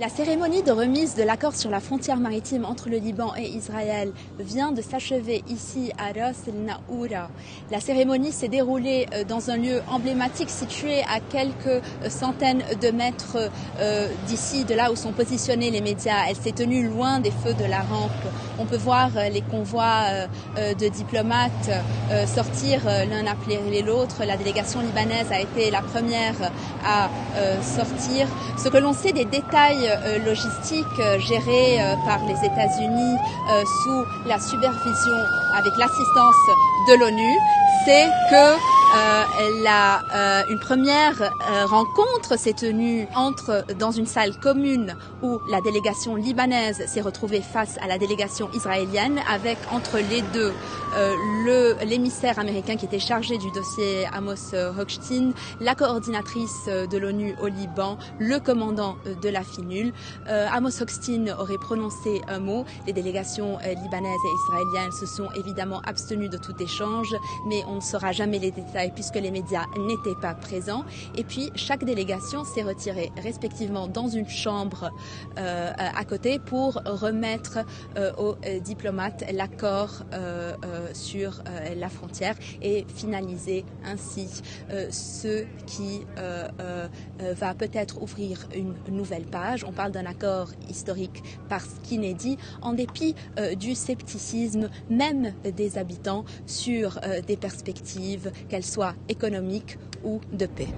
La cérémonie de remise de l'accord sur la frontière maritime entre le Liban et Israël vient de s'achever ici à Ras el-Naoura. La cérémonie s'est déroulée dans un lieu emblématique situé à quelques centaines de mètres d'ici, de là où sont positionnés les médias. Elle s'est tenue loin des feux de la rampe. On peut voir les convois de diplomates sortir l'un après l'autre. La délégation libanaise a été la première à sortir. Ce que l'on sait des détails logistique gérée par les États-Unis sous la supervision avec l'assistance de l'ONU, c'est que une première rencontre s'est tenue dans une salle commune où la délégation libanaise s'est retrouvée face à la délégation israélienne avec entre les deux l'émissaire américain qui était chargé du dossier Amos Hochstein, la coordinatrice de l'ONU au Liban, le commandant de la FINUL. Amos Hochstein aurait prononcé un mot. Les délégations libanaises et israéliennes se sont évidemment abstenues de tout échange, mais on ne saura jamais les détails puisque les médias n'étaient pas présents. Et puis chaque délégation s'est retirée respectivement dans une chambre à côté pour remettre aux diplomates l'accord sur la frontière et finaliser ainsi ce qui va peut-être ouvrir une nouvelle page. On parle d'un accord historique parce qu'inédit, en dépit du scepticisme même des habitants sur des perspectives, qu'elles soient économiques ou de paix.